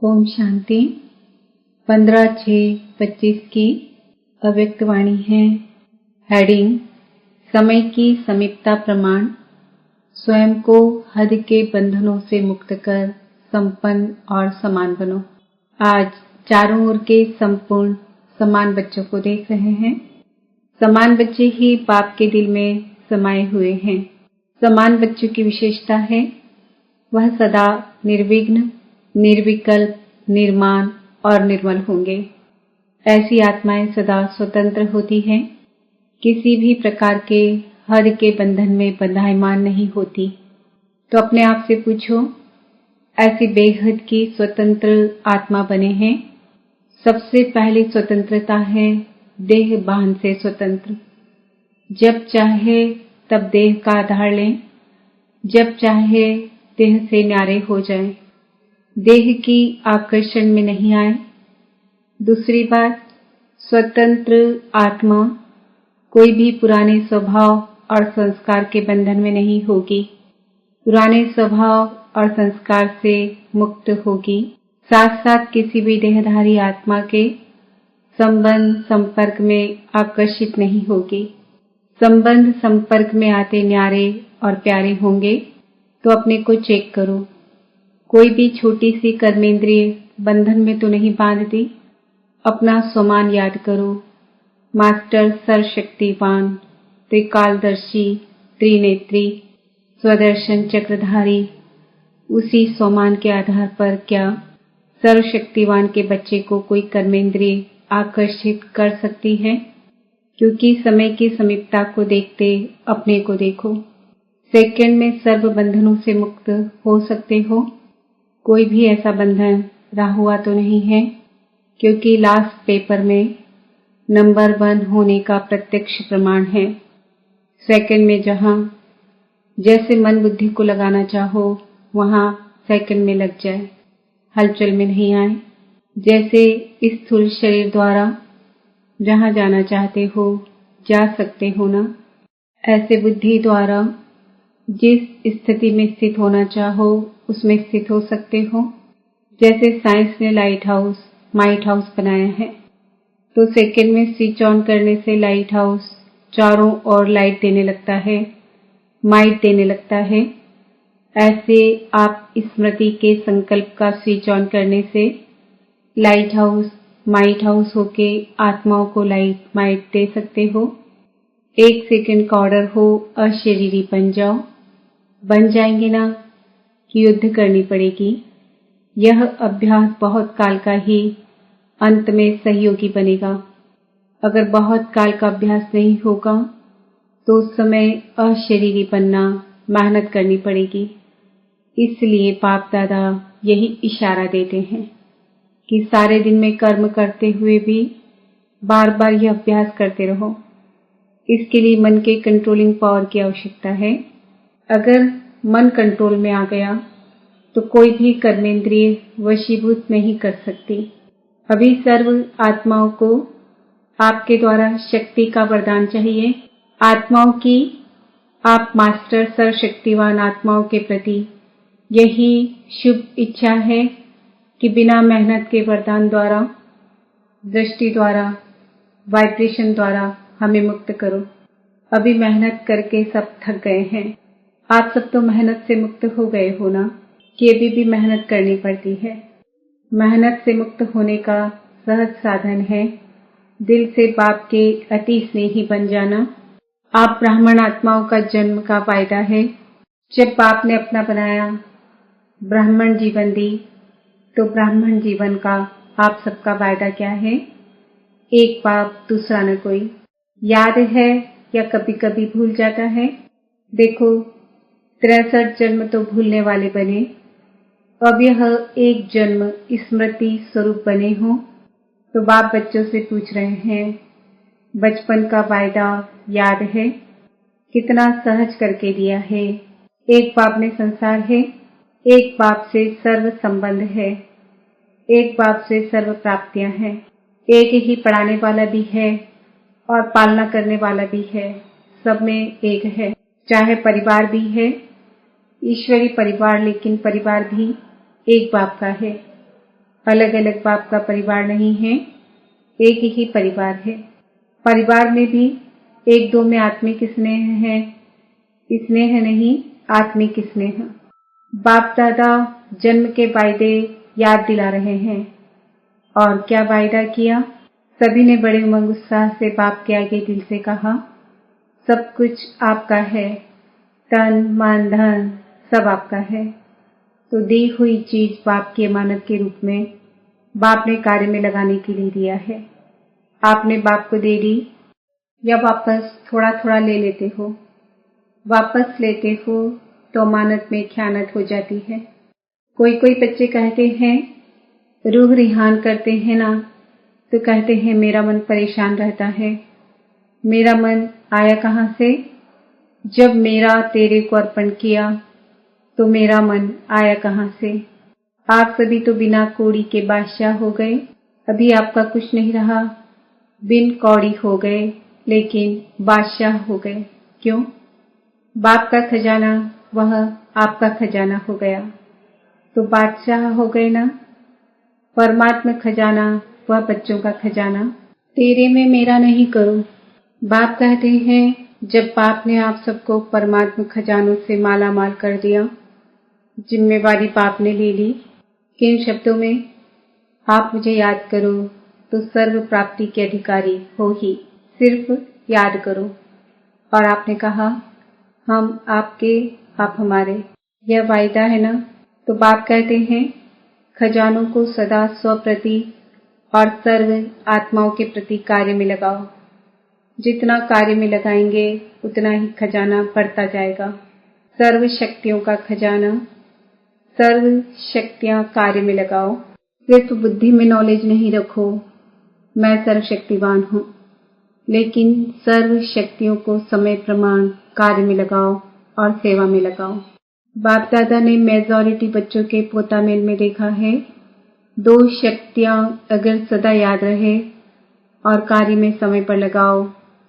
ओम शांति। 15/6/25 की अव्यक्त वाणी है। हेडिंग: समय की समीपता प्रमाण। स्वयं को हद के बंधनों से मुक्त कर संपन्न और समान बनो। आज चारों ओर के संपूर्ण समान बच्चों को देख रहे हैं। समान बच्चे ही बाप के दिल में समाये हुए हैं। समान बच्चों की विशेषता है वह सदा निर्विघ्न, निर्विकल्प, निर्माण और निर्मल होंगे। ऐसी आत्माएं सदा स्वतंत्र होती हैं, किसी भी प्रकार के हद के बंधन में बंधायमान नहीं होती। तो अपने आप से पूछो, ऐसी बेहद की स्वतंत्र आत्मा बने हैं। सबसे पहली स्वतंत्रता है देह बांध से स्वतंत्र। जब चाहे तब देह का आधार लें, जब चाहे देह से न्यारे हो जाएं, देह की आकर्षण में नहीं आए। दूसरी बात, स्वतंत्र आत्मा कोई भी पुराने स्वभाव और संस्कार के बंधन में नहीं होगी। पुराने स्वभाव और संस्कार से मुक्त होगी। साथ साथ किसी भी देहधारी आत्मा के संबंध संपर्क में आकर्षित नहीं होगी। संबंध संपर्क में आते न्यारे और प्यारे होंगे। तो अपने को चेक करो, कोई भी छोटी सी कर्मेंद्रिय बंधन में तो नहीं बांधती। अपना स्वमान याद करो। मास्टर सर्वशक्तिवान, त्रिकालदर्शी, त्रिनेत्री, स्वदर्शन चक्रधारी, उसी स्वमान के आधार पर क्या सर्वशक्तिवान के बच्चे को कोई कर्मेंद्रिय आकर्षित कर सकती है? क्योंकि समय की समीपता को देखते अपने को देखो। सेकंड में सर्व बंधनों से मुक्त हो सकते हो। कोई भी ऐसा बंधन रहा हुआ तो नहीं है, क्योंकि लास्ट पेपर में नंबर 1 होने का प्रत्यक्ष प्रमाण है। सेकंड में जहां जैसे मन बुद्धि को लगाना चाहो वहां सेकंड में लग जाए, हलचल में नहीं आए। जैसे इस स्थूल शरीर द्वारा जहां जाना चाहते हो जा सकते हो ना, ऐसे बुद्धि द्वारा जिस स्थिति में स्थित होना चाहो उसमें स्थित हो सकते हो। जैसे साइंस ने लाइट हाउस, माइट हाउस बनाया है, तो सेकंड में स्विच ऑन करने से लाइट हाउस चारों ओर लाइट देने लगता है, माइट देने लगता है। ऐसे आप स्मृति के संकल्प का स्विच ऑन करने से लाइट हाउस, माइट हाउस होके आत्माओं को लाइट, माइट दे सकते हो। 1 सेकंड का ऑर्डर हो, अशरीरी बन जाओ। बन जाएंगे ना कि युद्ध करनी पड़ेगी? यह अभ्यास बहुत काल का ही अंत में सहयोगी बनेगा। अगर बहुत काल का अभ्यास नहीं होगा तो उस समय अशरीरी बनना, मेहनत करनी पड़ेगी। इसलिए बाप दादा यही इशारा देते हैं कि सारे दिन में कर्म करते हुए भी बार बार यह अभ्यास करते रहो। इसके लिए मन के कंट्रोलिंग पावर की आवश्यकता है। अगर मन कंट्रोल में आ गया तो कोई भी कर्मेंद्रिय वशीभूत नहीं कर सकती। अभी सर्व आत्माओं को आपके द्वारा शक्ति का वरदान चाहिए। आत्माओं की आप मास्टर सर्वशक्तिवान आत्माओं के प्रति यही शुभ इच्छा है कि बिना मेहनत के वरदान द्वारा, दृष्टि द्वारा, वाइब्रेशन द्वारा हमें मुक्त करो। अभी मेहनत करके सब थक गए हैं। आप सब तो मेहनत से मुक्त हो गए हो ना, कि अभी भी मेहनत करनी पड़ती है? मेहनत से मुक्त होने का सहज साधन है दिल से बाप के अति स्नेही बन जाना। आप ब्राह्मण आत्माओं का जन्म का वायदा है। जब बाप ने अपना बनाया, ब्राह्मण जीवन दी, तो ब्राह्मण जीवन का आप सबका वायदा क्या है? एक बाप, दूसरा न कोई। याद है या कभी कभी भूल जाता है? देखो, 63 जन्म तो भूलने वाले बने। अब यह एक जन्म स्मृति स्वरूप बने हो। तो बाप बच्चों से पूछ रहे हैं, बचपन का वायदा याद है? कितना सहज करके दिया है। एक बाप में संसार है, एक बाप से सर्व संबंध है, एक बाप से सर्व प्राप्तियां हैं। एक ही पढ़ाने वाला भी है और पालना करने वाला भी है। सब में एक है। चाहे परिवार भी है, ईश्वरी परिवार, लेकिन परिवार भी एक बाप का है। अलग अलग बाप का परिवार नहीं है, एक ही परिवार है। परिवार में भी एक दो में आत्मिक स्नेह है, स्नेह नहीं आत्मिक स्नेह। बाप दादा जन्म के वायदे याद दिला रहे हैं। और क्या वायदा किया? सभी ने बड़े उमंग उत्साह से बाप के आगे दिल से कहा, सब कुछ आपका है, तन मन धन सब आपका है। तो दी हुई चीज बाप की अमानत के रूप में बाप ने कार्य में लगाने के लिए दिया है। आपने बाप को दे दी या वापस थोड़ा थोड़ा ले लेते हो? वापस लेते हो तो अमानत में ख़यानत हो जाती है। कोई बच्चे कहते हैं, रूह रिहान करते हैं ना, तो कहते हैं मेरा मन परेशान रहता है। मेरा मन आया कहाँ से? जब मेरा तेरे को अर्पण किया तो मेरा मन आया कहाँ से? आप सभी तो बिना कौड़ी के बादशाह हो गए। अभी आपका कुछ नहीं रहा, बिन कौड़ी हो गए लेकिन बादशाह हो गए। क्यों? बाप का खजाना वह आपका खजाना हो गया तो बादशाह हो गए ना। परमात्मा खजाना वह बच्चों का खजाना। तेरे में मेरा नहीं करो। बाप कहते हैं जब बाप ने आप सबको परमात्मा खजानों से माला माल कर दिया, जिम्मेवारी बाप ने ले ली। किन शब्दों में? आप मुझे याद करो तो सर्व प्राप्ति के अधिकारी हो ही, सिर्फ याद करो। और आपने कहा हम आपके, आप हमारे, यह वायदा है ना। तो बाप कहते हैं खजानों को सदा स्वप्रति और सर्व आत्माओं के प्रति कार्य में लगाओ। जितना कार्य में लगाएंगे उतना ही खजाना बढ़ता जाएगा। सर्व शक्तियों का खजाना, सर्व शक्तियां कार्य में लगाओ। सिर्फ बुद्धि में नॉलेज नहीं रखो मैं सर्वशक्तिवान हूँ, लेकिन सर्व शक्तियों को समय प्रमाण कार्य में लगाओ और सेवा में लगाओ। बाप दादा ने मेजॉरिटी बच्चों के पोतामेल में देखा है, दो शक्तियां अगर सदा याद रहे और कार्य में समय पर लगाओ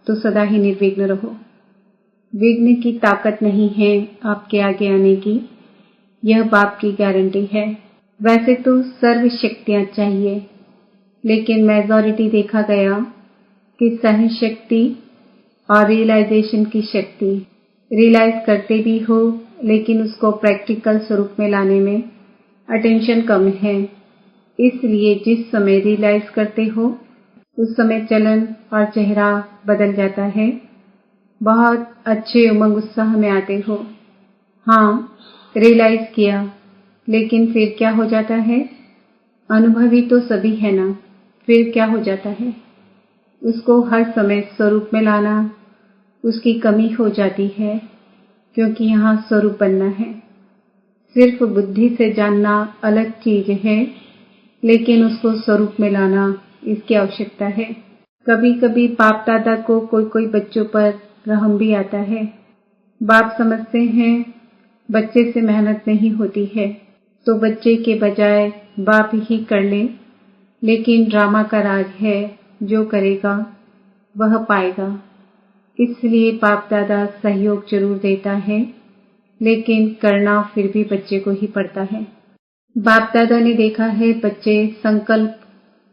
तो सदा ही निर्विघ्न रहो। विघ्न की ताकत नहीं है आपके आगे आने की, यह बाप की गारंटी है। वैसे तो सर्व शक्तियां चाहिए, लेकिन मेजॉरिटी देखा गया कि सहन शक्ति और रियलाइजेशन की शक्ति, रियलाइज करते भी हो लेकिन उसको प्रैक्टिकल स्वरूप में लाने में अटेंशन कम है। इसलिए जिस समय रियलाइज करते हो उस समय चलन और चेहरा बदल जाता है। बहुत अच्छे उमंग उत्साह में आते हो। हाँ, रियलाइज किया, लेकिन फिर क्या हो जाता है? अनुभवी तो सभी है ना, फिर क्या हो जाता है? उसको हर समय स्वरूप में लाना उसकी कमी हो जाती है, क्योंकि यहाँ स्वरूप बनना है। सिर्फ बुद्धि से जानना अलग चीज है, लेकिन उसको स्वरूप में लाना इसकी आवश्यकता है। कभी कभी बाप दादा को कोई बच्चों पर रहम भी आता है। बाप समझते हैं बच्चे से मेहनत नहीं होती है, तो बच्चे के बजाय बाप ही कर ले। लेकिन ड्रामा का राज है, जो करेगा वह पाएगा। इसलिए बाप दादा सहयोग जरूर देता है, लेकिन करना फिर भी बच्चे को ही पड़ता है। बाप दादा ने देखा है बच्चे संकल्प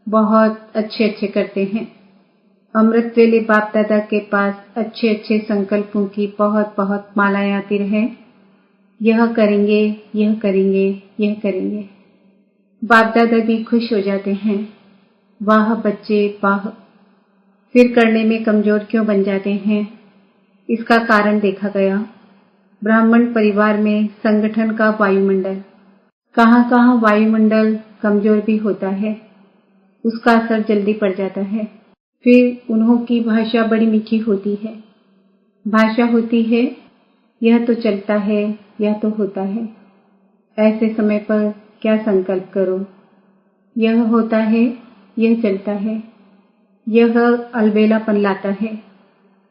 बहुत अच्छे अच्छे करते हैं। अमृत वेले बाप दादा के पास अच्छे अच्छे संकल्पों की बहुत बहुत मालाएं आती रहे। यह करेंगे, यह करेंगे, यह करेंगे। बाप दादा भी खुश हो जाते हैं, वाह बच्चे वाह। फिर करने में कमजोर क्यों बन जाते हैं? इसका कारण देखा गया। ब्राह्मण परिवार में संगठन का वायुमंडल, कहाँ कहाँ वायुमंडल कमजोर भी होता है, उसका असर जल्दी पड़ जाता है। फिर उन्हों की भाषा बड़ी मीठी होती है। भाषा होती है, यह तो चलता है, यह तो होता है। ऐसे समय पर क्या संकल्प करो? यह होता है, यह चलता है, यह अलबेलापन लाता है।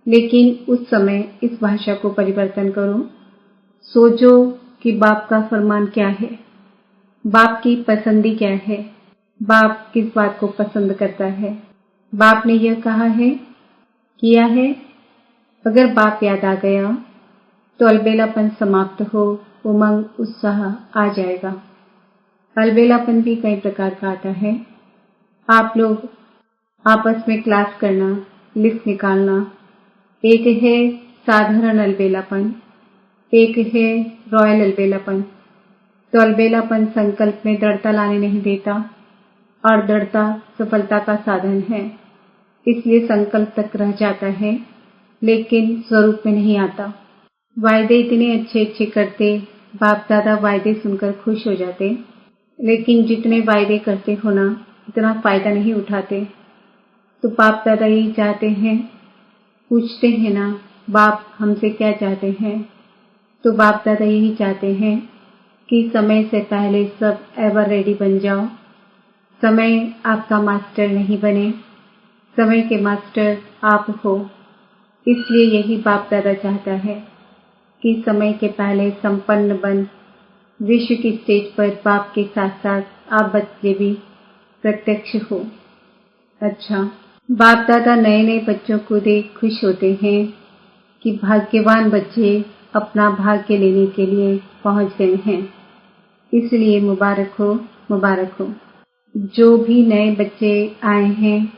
लेकिन उस समय इस भाषा को परिवर्तन करो। सोचो कि बाप का फरमान क्या है, बाप की पसंदी क्या है, बाप किस बात को पसंद करता है। बाप ने यह कहा है, किया है। अगर बाप याद आ गया तो अलबेलापन समाप्त हो, उमंग उत्साह आ जाएगा। अलबेलापन भी कई प्रकार का आता है। आप लोग आपस में क्लास करना, लिस्ट निकालना। एक है साधारण अलबेलापन, एक है रॉयल अलबेलापन। तो अलबेलापन संकल्प में दृढ़ता लाने नहीं देता और दृढ़ता सफलता का साधन है, इसलिए संकल्प तक रह जाता है लेकिन स्वरूप में नहीं आता। वायदे इतने अच्छे अच्छे करते, बाप दादा वायदे सुनकर खुश हो जाते, लेकिन जितने वायदे करते हो ना इतना फायदा नहीं उठाते। तो बाप दादा यही चाहते हैं, पूछते हैं ना बाप हमसे क्या चाहते हैं, तो बाप दादा यही चाहते हैं कि समय से पहले सब एवर रेडी बन जाओ। समय आपका मास्टर नहीं बने, समय के मास्टर आप हो। इसलिए यही बाप दादा चाहता है कि समय के पहले संपन्न बन विश्व की स्टेज पर बाप के साथ साथ आप बच्चे भी प्रत्यक्ष हो। अच्छा, बाप दादा नए नए बच्चों को देख खुश होते हैं कि भाग्यवान बच्चे अपना भाग्य लेने के लिए पहुंच गए हैं, इसलिए मुबारक हो, मुबारक हो। जो भी नए बच्चे आए हैं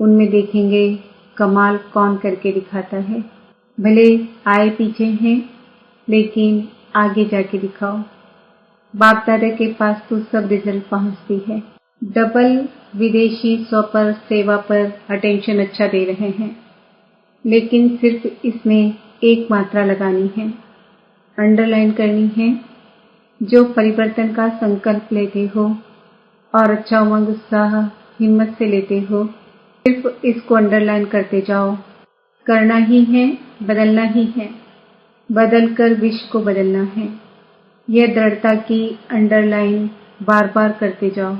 उनमें देखेंगे कमाल कौन करके दिखाता है। भले आए पीछे हैं लेकिन आगे जाके दिखाओ। बाप दादा के पास तो सब रिजल्ट पहुंचती है। डबल विदेशी 100 पर सेवा पर अटेंशन अच्छा दे रहे हैं, लेकिन सिर्फ इसमें एक मात्रा लगानी है, अंडरलाइन करनी है। जो परिवर्तन का संकल्प लेते हो और अच्छा उमंग उत्साह हिम्मत से लेते हो, सिर्फ इसको अंडरलाइन करते जाओ। करना ही है, बदलना ही है, बदल कर विश्व को बदलना है। यह दृढ़ता की अंडरलाइन बार बार करते जाओ।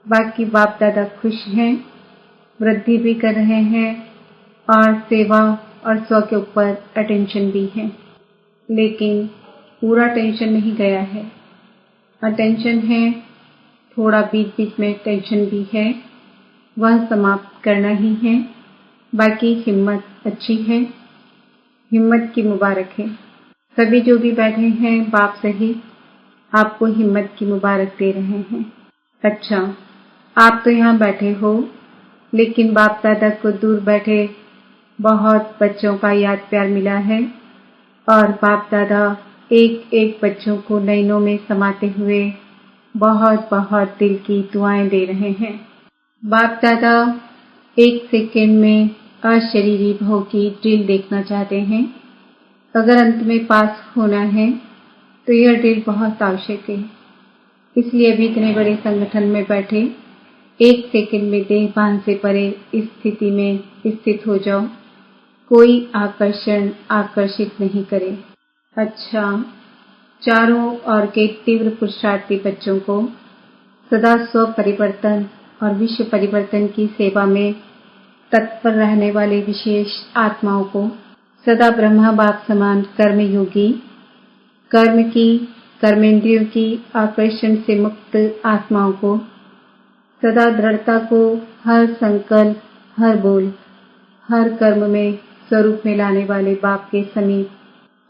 बाकी बाप दादा खुश हैं, वृद्धि भी कर रहे हैं और सेवा और स्व के ऊपर अटेंशन भी है, लेकिन पूरा टेंशन नहीं गया है। अटेंशन है, थोड़ा बीच बीच में टेंशन भी है, वह समाप्त करना ही है। बाकी हिम्मत अच्छी है, हिम्मत की मुबारक है। सभी जो भी बैठे हैं बाप सहित आपको हिम्मत की मुबारक दे रहे हैं। अच्छा, आप तो यहाँ बैठे हो, लेकिन बाप दादा को दूर बैठे बहुत बच्चों का याद प्यार मिला है और बाप दादा एक एक बच्चों को नैनों में समाते हुए बहुत बहुत दिल की दुआएं दे रहे हैं। बाप दादा 1 सेकेंड में अशरीरी भाव की ड्रिल देखना चाहते हैं। अगर अंत में पास होना है तो यह ड्रिल बहुत आवश्यक है। इसलिए अभी इतने बड़े संगठन में बैठे 1 सेकेंड में देह भान से परे इस स्थिति में स्थित हो जाओ। कोई आकर्षण आकर्षित नहीं करे। अच्छा, चारों ओर के तीव्र पुरुषार्थी बच्चों को सदा स्व परिवर्तन और विश्व परिवर्तन की सेवा में तत्पर रहने वाले विशेष आत्माओं को, सदा ब्रह्मा बाप समान कर्म योगी, कर्म की, कर्मेंद्रियों की आकर्षण से मुक्त आत्माओं को, सदा दृढ़ता को हर संकल्प, हर बोल, हर कर्म में स्वरूप में लाने वाले बाप के समीप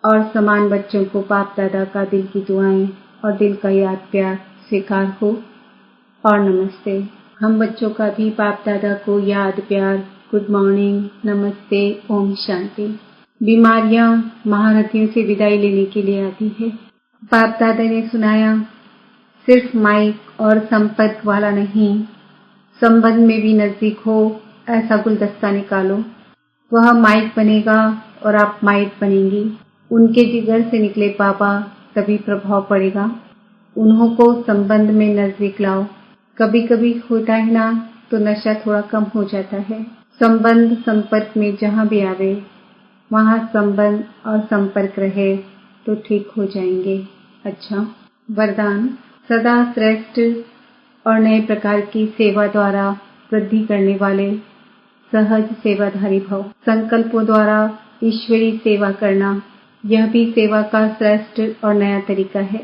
और समान बच्चों को बाप दादा का दिल की दुआएं और दिल का याद प्यार स्वीकार हो और नमस्ते। हम बच्चों का भी बाप दादा को याद प्यार, गुड मॉर्निंग, नमस्ते, ओम शांति। बीमारियां महारथियों से विदाई लेने के लिए आती है। बाप दादा ने सुनाया, सिर्फ माइक और संपर्क वाला नहीं, संबंध में भी नजदीक हो ऐसा गुलदस्ता निकालो। वह माइक बनेगा और आप माइक बनेंगी। उनके जिगर से निकले बाबा तभी प्रभाव पड़ेगा। उन्हों को संबंध में नजदीक लाओ। कभी कभी होता है ना तो नशा थोड़ा कम हो जाता है। संबंध संपर्क में जहाँ भी आवे वहाँ संबंध और संपर्क रहे तो ठीक हो जाएंगे। अच्छा, वरदान, सदा श्रेष्ठ और नए प्रकार की सेवा द्वारा वृद्धि करने वाले सहज सेवाधारी भव। संकल्पों द्वारा ईश्वरी सेवा करना, यह भी सेवा का श्रेष्ठ और नया तरीका है।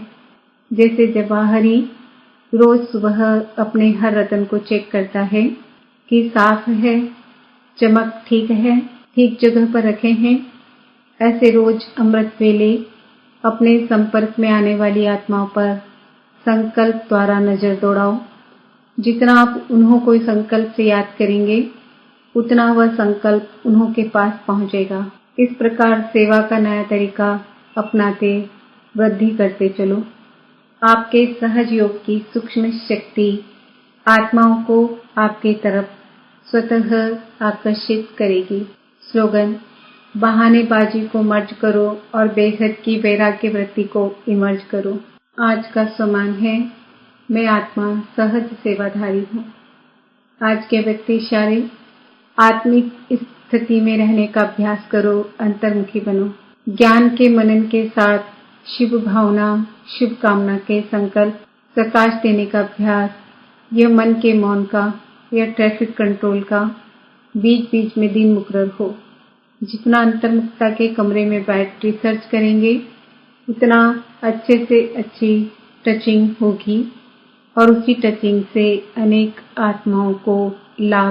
जैसे जवाहरी रोज सुबह अपने हर रतन को चेक करता है कि साफ है, चमक ठीक है, ठीक जगह पर रखे हैं, ऐसे रोज अमृत वेले अपने संपर्क में आने वाली आत्माओं पर संकल्प द्वारा नजर दौड़ाओ। जितना आप उन्हों को संकल्प से याद करेंगे, उतना वह संकल्प उन्हों के पास पहुंचेगा। इस प्रकार सेवा का नया तरीका अपनाते वृद्धि करते चलो। आपके सहज योग की सूक्ष्म शक्ति आत्माओं को आपके तरफ स्वतः आकर्षित करेगी। स्लोगन: बहानेबाजी को मर्ज करो और बेहद की वैराग्य वृत्ति को इमर्ज करो। आज का सम्मान है, मैं आत्मा सहज सेवाधारी हूँ। आज के व्यक्ति इशारे: आत्मिक स्थिति में रहने का अभ्यास करो, अंतर्मुखी बनो। ज्ञान के मनन के साथ शुभ भावना, शुभ कामना के संकल्प, प्रकाश देने का अभ्यास, यह मन के मौन का या ट्रैफिक कंट्रोल का बीच बीच में दिन मुकर्रर हो। जितना अंतर्मुखता के कमरे में बैठ रिसर्च करेंगे, उतना अच्छे से अच्छी टचिंग होगी और उसी टचिंग से अनेक आत्माओं को लाभ